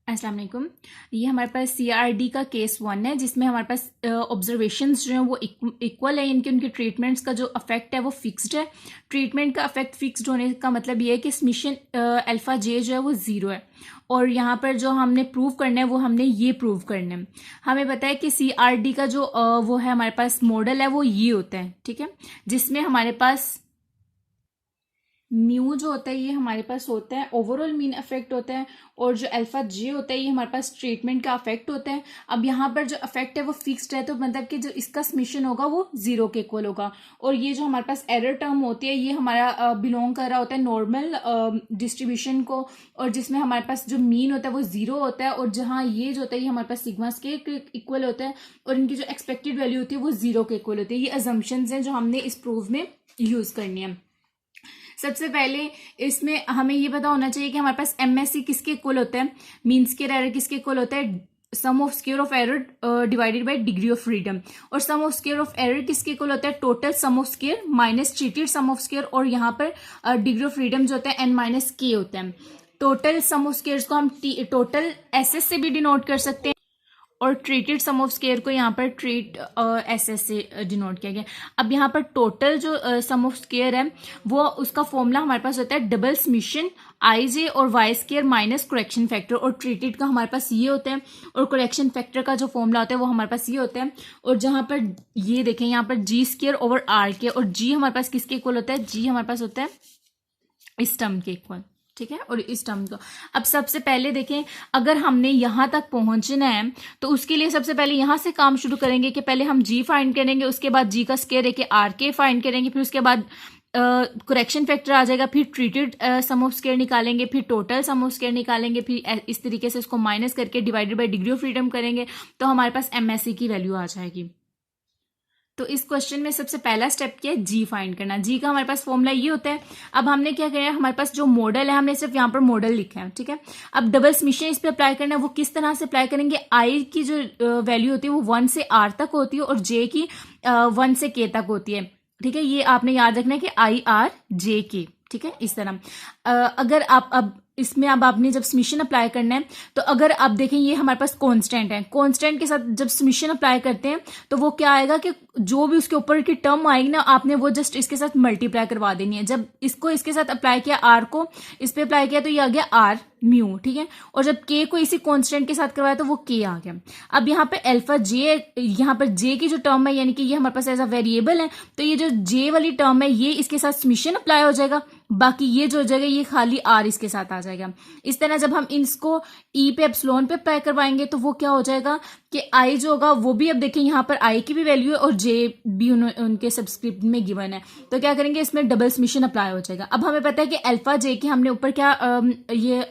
अस्सलाम वालेकुम। ये हमारे पास CRD का केस 1 है, जिसमें हमारे पास ऑब्जर्वेशंस जो हैं वो इक्वल है, इनके उनके ट्रीटमेंट्स का जो अफेक्ट है वो फिक्स्ड है। ट्रीटमेंट का अफेक्ट फिक्स्ड होने का मतलब ये है कि स्मिशन अल्फा जे जो है वो 0 है, और यहाँ पर जो हमने प्रूव करना है वो हमने ये प्रूव करना है। हमें पता है कि CRD का जो वो है हमारे पास मॉडल है वो ये होता है, ठीक है, जिसमें हमारे पास म्यू जो होता है ये हमारे पास होता है ओवरऑल मीन अफेक्ट होता है, और जो अल्फा जे होता है ये हमारे पास ट्रीटमेंट का अफेक्ट होता है। अब यहाँ पर जो अफेक्ट है वो फिक्स्ड है, तो मतलब कि जो इसका समीशन होगा वो 0 के इक्वल होगा, और ये जो हमारे पास एरर टर्म होती है ये हमारा बिलोंग कर रहा होता है नॉर्मल डिस्ट्रीब्यूशन को, और जिसमें हमारे पास जो मीन होता है वो 0 होता है, और जहाँ ये जो होता है ये हमारे पास सिग्मा स्केयर के इक्वल होता है, और इनकी जो एक्सपेक्टेड वैल्यू होती है वो 0 के इक्वल होती है। ये अजम्पशंस हैं जो हमने इस प्रूफ में यूज करनी है। सबसे पहले इसमें हमें ये पता होना चाहिए कि हमारे पास MSE किसके इक्वल होता है, मीन स्क्वायर एरर किसके इक्वल होता है, sum of square of error divided by degree of freedom, और sum of square of error किसके इक्वल होता है, total sum of square minus treated sum of square, और यहाँ पर डिग्री ऑफ फ्रीडम जो होता है n-k होता है। टोटल सम ऑफ स्क्वायर्स को हम टोटल SS से भी डिनोट कर सकते हैं, और ट्रीटेड सम ऑफ स्केयर को यहाँ पर ट्रीट SS से डिनोट किया गया। अब यहाँ पर टोटल जो सम ऑफ स्केयर है वो उसका फॉर्मूला हमारे पास होता है डबल समीशन IJ और Y square minus correction factor, और ट्रीटेड का हमारे पास ये होता है, और करेक्शन फैक्टर का जो फॉर्मूला होता है वो हमारे पास ये होता है। और जहाँ पर ये देखें यहाँ पर G स्केयर ओवर R के, और G हमारे पास किसके इक्वल होता है, G हमारे पास होता है इस टर्म के इक्वल, ठीक है, और इस टर्म को। अब सबसे पहले देखें, अगर हमने यहां तक पहुंचना है तो उसके लिए सबसे पहले यहां से काम शुरू करेंगे कि पहले हम G फाइंड करेंगे, उसके बाद G का स्केयर है कि RK फाइंड करेंगे, फिर उसके बाद करेक्शन फैक्टर आ जाएगा, फिर ट्रीटेड सम ऑफ स्केयर निकालेंगे, फिर टोटल सम ऑफ स्केयर निकालेंगे, फिर इस तरीके से इसको माइनस करके divided by degree of freedom करेंगे, तो हमारे पास MSE की वैल्यू आ जाएगी। तो इस क्वेश्चन में सबसे पहला स्टेप क्या है, G फाइंड करना। G का हमारे पास फॉर्मूला ये होता है। अब हमने क्या किया है, हमारे पास जो मॉडल है हमने सिर्फ यहाँ पर मॉडल लिखा है, ठीक है। अब डबल समीशन इस पे अप्लाई करना है, वो किस तरह से अप्लाई करेंगे, I की जो वैल्यू होती है वो 1 से R तक होती है, और J की 1 से K तक होती है, ठीक है। ये आपने याद रखना है कि IRJK, ठीक है, इस तरह। अगर आप अब इसमें अब आपने जब समीशन अप्लाई करना है, तो अगर आप देखें ये हमारे पास कांस्टेंट है, कांस्टेंट के साथ जब समीशन अप्लाई करते हैं तो वो क्या आएगा कि जो भी उसके ऊपर की टर्म आएगी ना, आपने वो जस्ट इसके साथ मल्टीप्लाई करवा देनी है। जब इसको इसके साथ अप्लाई किया, R को इस पे अप्लाई किया, तो ये आ गया R म्यू, ठीक है, और जब K को इसी कांस्टेंट के साथ करवाया तो वो K आ गया। अब यहाँ पे अल्फा J, यहाँ पर J की जो टर्म है यानी कि ये हमारे पास एज अ वेरिएबल है, तो ये जो J वाली टर्म है ये इसके साथ समीशन अप्लाई हो जाएगा, बाकी ये जो हो जाएगा ये खाली R इसके साथ आ जाएगा। इस तरह जब हम इसको E पे एप्सिलॉन पे अप्लाई करवाएंगे तो वो क्या हो जाएगा कि I जो होगा वो भी, अब देखें यहाँ पर I की भी वैल्यू है और J भी उनके सब्सक्रिप्ट में गिवन है, तो क्या करेंगे इसमें डबल समीशन अप्लाई हो जाएगा। अब हमें पता है कि अल्फा J की हमने ऊपर क्या ये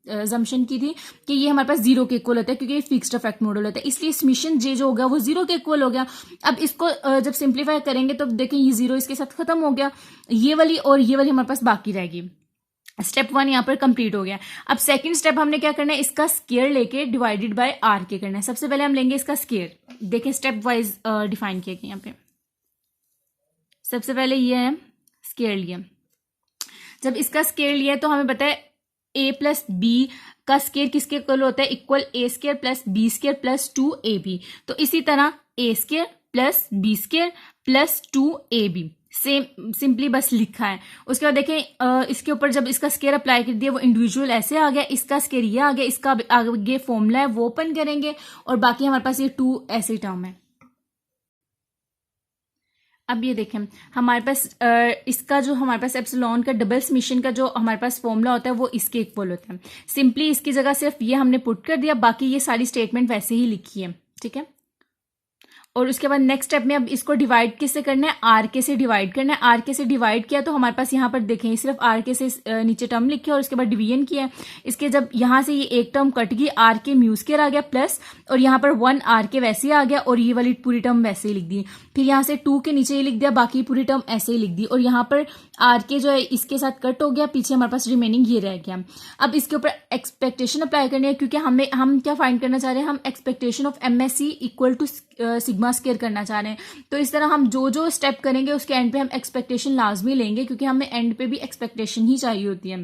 अजम्पशन की थी कि ये हमारे पास 0 के इक्वल होता है, क्योंकि ये फिक्स्ड इफेक्ट मॉडल होता है, इसलिए समीशन J जो होगा वो 0 के इक्वल हो गया। अब इसको जब सिंप्लीफाई करेंगे तो देखें ये 0 इसके साथ खत्म हो गया, ये वाली और ये वाली हमारे पास बाकी रहेगी। स्टेप 1 यहाँ पर कंप्लीट हो गया। अब सेकंड स्टेप हमने क्या करना है, इसका स्केयर लेके डिवाइडेड बाय R के करना है। सबसे पहले हम लेंगे इसका स्केयर, देखें स्टेप वाइज डिफाइन किया गया यहाँ पे। सबसे पहले ये है स्केयर लिया, जब इसका स्केयर लिया तो हमें पता है A प्लस बी का स्केयर किसके इक्वल होता है, equal A square plus B square plus 2AB। तो इसी तरह A square plus B square plus 2AB same simply बस लिखा है। उसके बाद देखें इसके ऊपर जब इसका स्केयर अप्लाई कर दिया वो इंडिविजुअल ऐसे आ गया, इसका स्केयर ये आ गया, इसका आगे फॉर्मूला है वो ओपन करेंगे, और बाकी हमारे पास ये 2 ऐसे टर्म है। अब ये देखें हमारे पास इसका जो हमारे पास एप्सिलॉन का डबल समीशन का जो हमारे पास फॉर्मूला होता है वो इसके इक्वल होता है। सिंपली इसकी जगह सिर्फ ये हमने पुट कर दिया, बाकी ये सारी स्टेटमेंट वैसे ही लिखी है, ठीक है। और उसके बाद नेक्स्ट स्टेप में अब इसको डिवाइड किससे करना है, आर के से डिवाइड करना है। आर के से डिवाइड किया तो हमारे पास यहाँ पर देखें सिर्फ आर के से नीचे टर्म लिखी और उसके बाद डिवीजन किया। इसके जब यहाँ से ये एक टर्म कट गई, आर के म्यू स्क्वायर आ गया प्लस, और यहाँ पर 1 आर के वैसे ही आ गया, और ये वाली पूरी टर्म वैसे ही लिख दी। फिर यहाँ से 2 के नीचे ही लिख दिया, बाकी पूरी टर्म ऐसे ही लिख दी, और यहाँ पर आर के जो है इसके साथ कट हो गया, पीछे हमारे पास रिमेनिंग ये रह गया। अब इसके ऊपर एक्सपेक्टेशन अप्लाई करनी है, क्योंकि हम क्या फाइंड करना चाह रहे हैं, हम expectation of MSE equal to sigma square करना चाह रहे हैं। तो इस तरह हम जो जो स्टेप करेंगे उसके एंड पे हम एक्सपेक्टेशन लाजमी लेंगे, क्योंकि हमें एंड पे भी एक्सपेक्टेशन ही चाहिए होती है।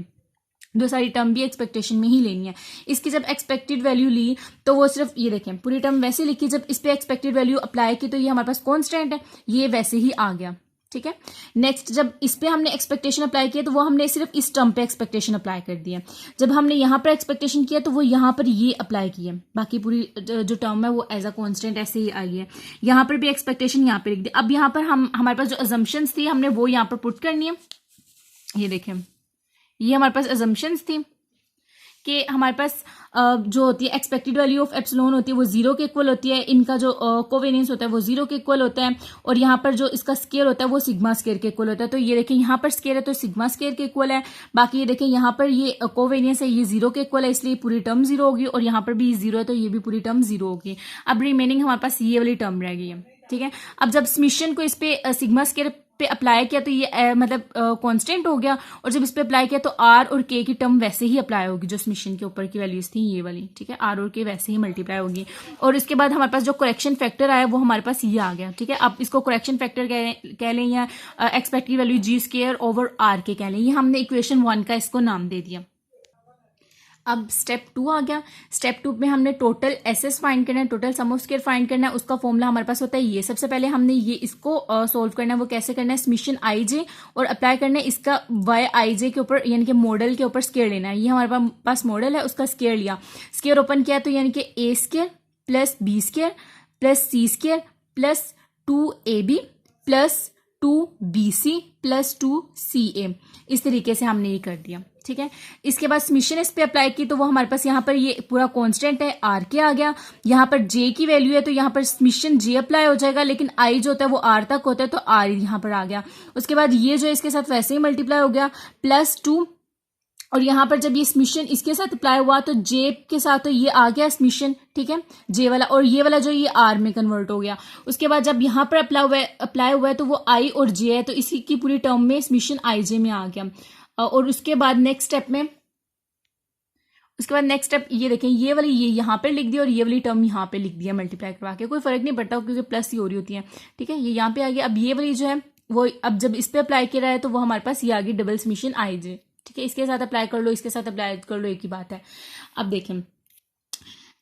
दो सारी टर्म भी एक्सपेक्टेशन में ही लेनी है। इसकी जब एक्सपेक्टेड वैल्यू ली तो वो सिर्फ ये देखें पूरी टर्म वैसे लिखी, जब इस पे एक्सपेक्टेड वैल्यू अप्लाई की तो ये हमारे पास कॉन्स्टेंट है, ये वैसे ही आ गया। ठीक है, नेक्स्ट जब इस पे हमने एक्सपेक्टेशन अप्लाई किया तो वो हमने सिर्फ इस टर्म पे एक्सपेक्टेशन अप्लाई कर दिया। जब हमने यहाँ पर एक्सपेक्टेशन किया तो वो यहाँ पर ये अप्लाई किया, बाकी पूरी जो टर्म है वो एज अ कॉन्स्टेंट ऐसे ही आई है। यहाँ पर भी एक्सपेक्टेशन यहाँ पे लिख दी। अब यहाँ पर हमारे पास जो अजम्पशंस थी हमने वो यहाँ पर पुट करनी है। ये देखें, ये हमारे पास अजम्पशंस थी कि हमारे पास जो होती है एक्सपेक्टेड वैल्यू ऑफ एप्सिलॉन होती है वो 0 के इक्वल होती है, इनका जो कोवेरिएंस होता है वो 0 के इक्वल होता है, और यहाँ पर जो इसका स्केयर होता है वो सिग्मा स्केयर के इक्वल होता है। तो ये देखें यहाँ पर स्केयर है तो सिग्मा स्केयर के इक्वल है। बाकी ये देखें यहाँ पर ये कोवेरिएंस है, ये 0 के इक्वल है, इसलिए पूरी टर्म 0 होगी, और यहाँ पर भी 0 है तो ये भी पूरी टर्म 0 होगी। अब रिमेनिंग हमारे पास ये वाली टर्म रह गई है। ठीक है, अब जब समीशन को इस पे सिग्मा स्केयर पे अप्लाई किया तो ये मतलब कांस्टेंट हो गया, और जब इस पे अप्लाई किया तो आर और के की टर्म वैसे ही अप्लाई होगी, जो समीशन के ऊपर की वैल्यूज थी ये वाली। ठीक है, आर और के वैसे ही मल्टीप्लाई होगी, और इसके बाद हमारे पास जो करेक्शन फैक्टर आया वो हमारे पास ये आ गया। ठीक है, अब इसको करेक्शन फैक्टर कह लें या expected value G square over R के कह लें, ये हमने इक्वेशन 1 का इसको नाम दे दिया। अब स्टेप 2 आ गया। स्टेप 2 में हमने टोटल एसएस फाइंड करना है, total sum of square find करना है। उसका फॉर्मूला हमारे पास होता है ये। सबसे पहले हमने ये इसको सॉल्व करना है। वो कैसे करना है, समीशन आई जे और अप्लाई करना है इसका वाई आई जे के ऊपर, यानी कि मॉडल के ऊपर स्क्वायर लेना है। ये हमारे पास मॉडल है, उसका स्क्वायर लिया, स्क्वायर ओपन किया तो यानी कि A square plus B square plus C square plus 2ab plus 2bc plus 2ca, इस तरीके से हमने ये कर दिया। ठीक है, इसके बाद समीशन इस पे अप्लाई की तो वो हमारे पास यहाँ पर ये पूरा कांस्टेंट है आर के आ गया। यहाँ पर जे की वैल्यू है तो यहाँ पर समीशन जे अप्लाई हो जाएगा, लेकिन आई जो होता है वो आर तक होता है तो आर यहाँ पर आ गया। उसके बाद ये जो है इसके साथ वैसे ही मल्टीप्लाई हो गया +2, और यहाँ पर जब ये समीशन इसके साथ अप्लाई हुआ तो जे के साथ तो ये आ गया समीशन। ठीक है, जे वाला, और ये वाला जो ये आर में कन्वर्ट हो गया। उसके बाद जब यहाँ पर अप्लाई हुआ है तो वो आई और जे है तो इसी की पूरी टर्म में समीशन आई जे में आ गया। और उसके बाद नेक्स्ट स्टेप ये देखें, ये वाली ये यहाँ पर लिख दिया और ये वाली टर्म यहाँ पे लिख दिया मल्टीप्लाई करवा के, कोई फर्क नहीं पड़ता क्योंकि प्लस ही हो रही होती है। ठीक है, ये यहाँ पे आ गया। अब ये वाली जो है वो अब जब इस पे अप्लाई किया है तो वो हमारे पास ये आ गई डबल समीशन आई जे। ठीक है, इसके साथ अप्लाई कर लो, इसके साथ अप्लाई कर लो, एक ही बात है। अब देखें,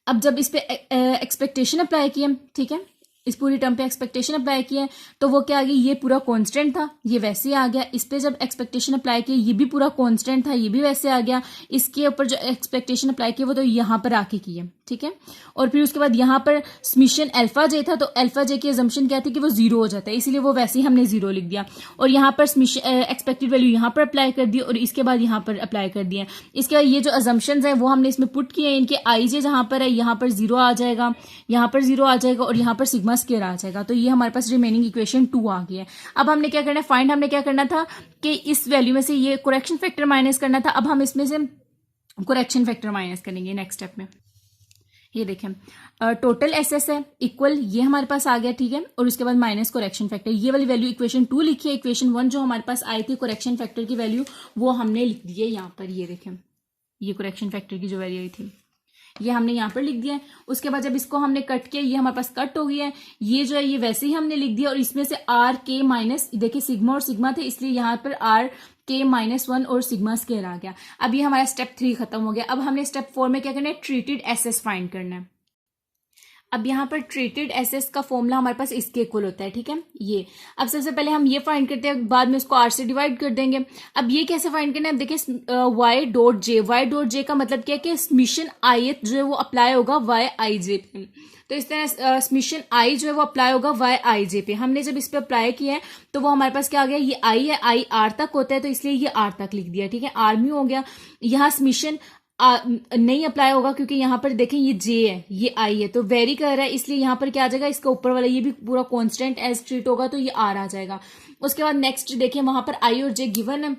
अब जब इस पे एक्सपेक्टेशन अप्लाई किए, ठीक है, इस पूरी टर्म पे एक्सपेक्टेशन अप्लाई किया तो वो क्या आ गई, ये पूरा कांस्टेंट था, ये वैसे आ गया। इस पे जब एक्सपेक्टेशन अप्लाई किया ये भी पूरा कांस्टेंट था, ये भी वैसे आ गया। इसके ऊपर जो एक्सपेक्टेशन अप्लाई किया वो तो यहाँ पर आके किए। ठीक है, और फिर उसके बाद यहाँ पर समीशन अल्फा जे था तो अल्फा जे की अजम्पशन क्या थी कि वो 0 हो जाता है, इसीलिए वो वैसे ही हमने 0 लिख दिया। और यहाँ पर एक्सपेक्टेड वैल्यू यहाँ पर अप्लाई कर दी और इसके बाद यहाँ पर अप्लाई कर दिया। इसके बाद ये जो अजम्पशंस है वो हमने इसमें पुट किए, इनके आई जे जहाँ पर है यहाँ पर 0 आ जाएगा, यहाँ पर 0 आ जाएगा और यहाँ पर सिग्मा स्क्वायर आ जाएगा। तो ये हमारे पास रिमेनिंग इक्वेशन 2 आ गई है। अब हमने क्या करना है, फाइंड हमने क्या करना था कि इस वैल्यू में से ये करेक्शन फैक्टर माइनस करना था। अब हम इसमें से करेक्शन फैक्टर माइनस करेंगे नेक्स्ट स्टेप में। ये देखें, टोटल एसएस है इक्वल, ये हमारे पास आ गया। ठीक है, और उसके बाद माइनस करेक्शन फैक्टर, ये वाली वैल्यू इक्वेशन 2 लिखी है। इक्वेशन 1 जो हमारे पास आई थी करेक्शन फैक्टर की वैल्यू वो हमने लिख दी है यहाँ पर। ये देखें, ये करेक्शन फैक्टर की जो वैल्यू आई थी ये हमने यहाँ पर लिख दिया है। उसके बाद जब इसको हमने कट किया ये हमारे पास कट हो गया है, ये जो है ये वैसे ही हमने लिख दिया। और इसमें से आर के माइनस, देखिए सिग्मा और सिग्मा थे इसलिए यहाँ पर आर के -1 और सिग्मा स्क्वायर आ गया। अब ये हमारा स्टेप 3 खत्म हो गया। अब हमने स्टेप 4 में क्या करना है, ट्रीटेड एसएस फाइंड करना है। अब यहाँ पर ट्रीटेड एसएस का फॉर्मूला हमारे पास इसके इक्वल होता है। ठीक है, ये अब सबसे पहले हम ये फाइंड करते हैं, बाद में उसको आर से डिवाइड कर देंगे। अब ये कैसे फाइंड करना है, अब देखिए वाई डॉट जे का मतलब क्या है कि समीशन आई जो है वो अप्लाई होगा वाई आई जे पे। तो इस तरह समीशन आई जो है वो अप्लाई होगा वाई आई जे पे। हमने जब इस पे अप्लाई किया है तो वो हमारे पास क्या आ गया, ये आई है, आई आर तक होता है तो इसलिए ये आर तक लिख दिया। ठीक है, आर में हो गया। यहाँ समीशन नहीं अप्लाई होगा क्योंकि यहाँ पर देखें ये जे है, ये आई है तो वेरी कर रहा है, इसलिए यहाँ पर क्या आ जाएगा, इसका ऊपर वाला ये भी पूरा कांस्टेंट एज ट्रीट होगा तो ये आर आ जाएगा। उसके बाद नेक्स्ट देखें, वहां पर आई और जे गिवन है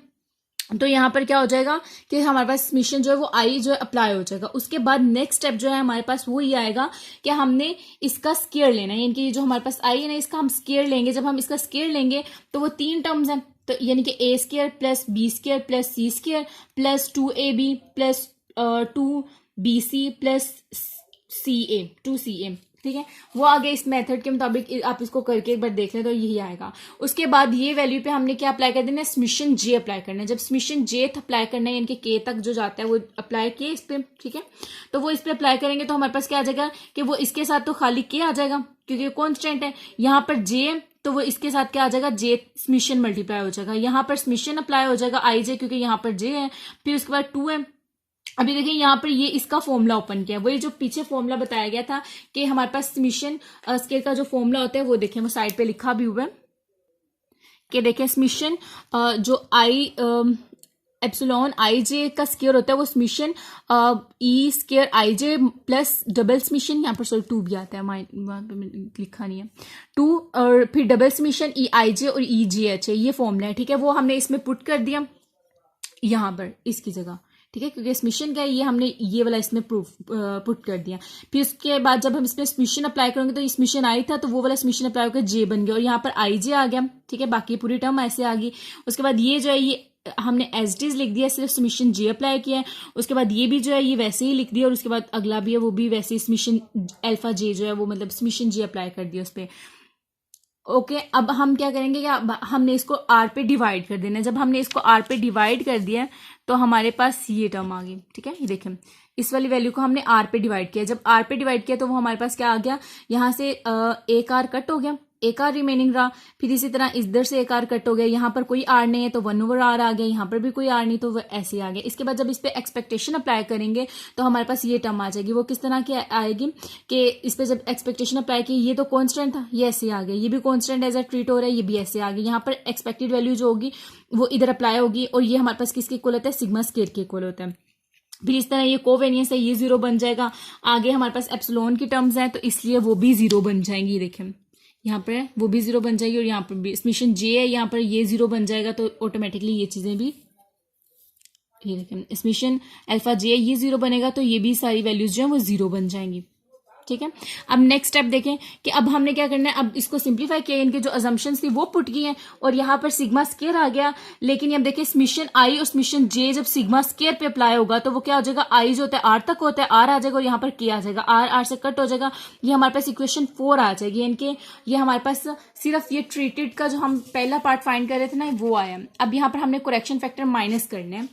तो यहाँ पर क्या हो जाएगा कि हमारे पास समीशन जो है वो आई जो है अप्लाई हो जाएगा। उसके बाद नेक्स्ट स्टेप जो है हमारे पास वो ये आएगा कि हमने इसका स्क्वायर लेना है, यानी कि जो हमारे पास आई है ना इसका हम स्क्वायर लेंगे। जब हम इसका स्क्वायर लेंगे तो वो 3 टर्म्स हैं, तो यानी कि A square plus B square plus C square plus 2ab plus 2bc plus 2ca ठीक है, वो आगे इस मेथड के मुताबिक आप इसको करके एक बार देख लें तो यही आएगा। उसके बाद ये वैल्यू पे हमने क्या अप्लाई कर देना है, समीशन जे अप्लाई करना है। जब समीशन जे अप्लाई करना है यानी कि के तक जो जाता है वो अप्लाई किए इस पे, ठीक है, तो वो इस पे अप्लाई करेंगे तो हमारे पास क्या आ जाएगा कि वो इसके साथ तो खाली के आ जाएगा क्योंकि कॉन्स्टेंट है, यहाँ पर जे तो वो इसके साथ क्या आ जाएगा, जे समीशन मल्टीप्लाई हो जाएगा, यहाँ पर समीशन अप्लाई हो जाएगा आई जे क्योंकि यहाँ पर जे है, फिर उसके बाद 2 है। अभी देखिए यहाँ पर ये इसका फॉर्मूला ओपन किया, वही जो पीछे फॉर्मूला बताया गया था कि हमारे पास समीशन स्केयर का जो फॉर्मूला होता है वो देखें, वो साइड पे लिखा भी हुआ है कि देखें समीशन जो आई एप्सिलॉन आई जे का स्केयर होता है वो समीशन ई स्केयर आई जे प्लस डबल समीशन, यहाँ पर सॉरी 2 भी आता है, वहां पे लिखा नहीं है 2, और फिर डबल समीशन ई आई जे और ई जी एच है, ये फॉर्मूला है, ठीक है, वो हमने इसमें पुट कर दिया यहाँ पर इसकी जगह, ठीक है, क्योंकि समीशन का ये हमने ये वाला इसमें प्रूफ पुट कर दिया। फिर उसके बाद जब हम इसमें समीशन अप्लाई करेंगे तो ये समीशन आई था तो वो वाला समीशन अप्लाई होकर जे बन गया और यहाँ पर आई जे आ गया, ठीक है, बाकी पूरी टर्म ऐसे आ गई। उसके बाद ये जो है ये हमने एज इट इज लिख दिया, सिर्फ समीशन जे अप्लाई किया है। उसके बाद ये भी जो है ये वैसे ही लिख दिया और उसके बाद अगला भी है वो भी वैसे ही समीशन अल्फा जे जो है वो मतलब समीशन जे अप्लाई कर दिया उस पर। ओके अब हम क्या करेंगे कि हमने इसको आर पे डिवाइड कर देना है। जब हमने इसको आर पे डिवाइड कर दिया तो हमारे पास ये टर्म आ गई, ठीक है, ये देखें इस वाली वैल्यू को हमने आर पे डिवाइड किया। जब आर पे डिवाइड किया तो वो हमारे पास क्या आ गया, यहाँ से एक आर कट हो गया, एक आर रिमेनिंग रहा, फिर इसी तरह इधर से एक आर कट हो गया, यहाँ पर कोई आर नहीं है तो 1/r आ गया, यहाँ पर भी कोई आर नहीं तो वो ऐसे आ गया। इसके बाद जब इस पे एक्सपेक्टेशन अप्लाई करेंगे तो हमारे पास ये टर्म आ जाएगी। वो किस तरह की आएगी कि इस पे जब एक्सपेक्टेशन अप्लाई की ये तो कॉन्स्टेंट था, ये ऐसे आ गया, ये भी कॉन्स्टेंट एज अ ट्रीट हो रहा है, ये भी ऐसे आ गया। यहाँ पर एक्सपेक्टेड वैल्यू जो होगी वो इधर अप्लाई होगी और ये हमारे पास किसके इक्वल होता है, सिग्मा स्क्वायर के इक्वल होता है। फिर इस तरह ये कोवेरियंस है, ये 0 बन जाएगा। आगे हमारे पास एप्सिलॉन की टर्म्स हैं तो इसलिए वो भी 0 बन जाएंगी। देखें यहाँ पर वो भी 0 बन जाएगी और यहाँ पर भी समीशन जे है, यहाँ पर ये 0 बन जाएगा तो ऑटोमेटिकली ये चीजें भी, ये देखें समीशन अल्फा जे ये 0 बनेगा तो ये भी सारी वैल्यूज जो है वो 0 बन जाएंगी, ठीक है। अब नेक्स्ट स्टेप देखें कि अब हमने क्या करना है, अब इसको सिंप्लीफाई किया, इनके जो अजम्पशंस थी वो पुट की हैं और यहाँ पर सिग्मा स्क्वायर आ गया। लेकिन अब देखिए समीशन आई और समीशन जे जब सिग्मा स्क्वायर पे अप्लाई होगा तो वो क्या हो जाएगा, आई जो होता है आर तक होता है, आर आ जाएगा और यहाँ पर के आ जाएगा, आर आर से कट हो जाएगा, ये हमारे पास इक्वेशन 4 आ जाएगी। इनके ये हमारे पास सिर्फ ये ट्रीटेड का जो हम पहला पार्ट फाइंड कर रहे थे ना वो आया। अब यहाँ पर हमने करेक्शन फैक्टर माइनस करने हैं।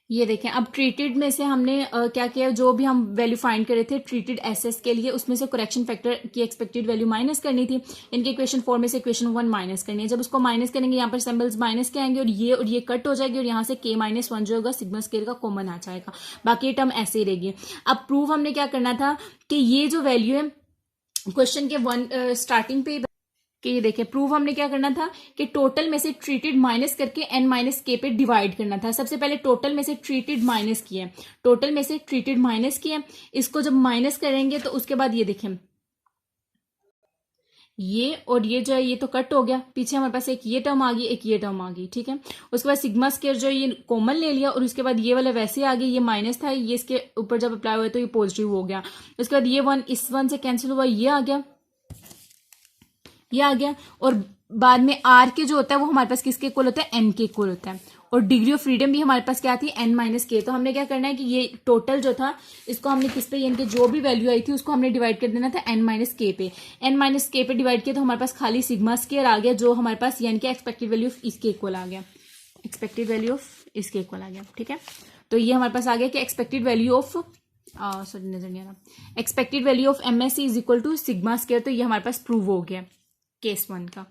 ये देखें अब ट्रीटेड में से हमने क्या किया, जो भी हम वैल्यू फाइंड कर रहे थे ट्रीटेड एसएस के लिए उसमें से करेक्शन फैक्टर की एक्सपेक्टेड वैल्यू माइनस करनी थी। इनके इक्वेशन 4 में से इक्वेशन 1 माइनस करनी है। जब उसको माइनस करेंगे यहाँ पर सिंबल्स माइनस के आएंगे और ये कट हो जाएगी और यहाँ से k-1 जो होगा सिग्मा स्क्वायर का कॉमन आ जाएगा, बाकी ये टर्म ऐसे ही रहेगी। अब प्रूव हमने क्या करना था कि ये जो वैल्यू है क्वेश्चन के स्टार्टिंग पे कि ये देखिए प्रूव हमने क्या करना था कि टोटल में से ट्रीटेड माइनस करके n माइनस के पे डिवाइड करना था। सबसे पहले टोटल में से ट्रीटेड माइनस किया, टोटल में से ट्रीटेड माइनस किया, इसको जब माइनस करेंगे तो उसके बाद ये देखें ये और ये जो है ये तो कट हो गया, पीछे हमारे पास एक ये टर्म आ गई, एक ये टर्म आ गई, ठीक है। उसके बाद सिग्मा स्क्वायर जो ये कॉमन ले लिया और उसके बाद ये वाला वैसे आ गया, ये माइनस था ये इसके ऊपर जब अप्लाई हुआ तो ये पॉजिटिव हो गया। उसके बाद ये 1 इस 1 से कैंसिल हुआ, ये आ गया, ये आ गया और बाद में आर के जो होता है वो हमारे पास किसके इक्वल होता है, एन के इक्वल होता है। और डिग्री ऑफ फ्रीडम भी हमारे पास क्या थी, n माइनस के। तो हमने क्या करना है कि ये टोटल जो था इसको हमने किस पे, यानी कि जो भी वैल्यू आई थी उसको हमने डिवाइड कर देना था n माइनस के पे। n माइनस के पे डिवाइड किया तो हमारे पास खाली सिग्मा स्क्वायर आ गया जो हमारे पास यानी कि एक्सपेक्टेड वैल्यू ऑफ इसके इक्वल आ गया, एक्सपेक्टेड वैल्यू ऑफ इसके इक्वल आ गया, ठीक है। तो ये हमारे पास आ गया कि एक्सपेक्टेड वैल्यू ऑफ सॉरी नजर नहीं आ रहा, expected value of MSC is equal to sigma square. तो ये हमारे पास प्रूव हो गया केस 1 का।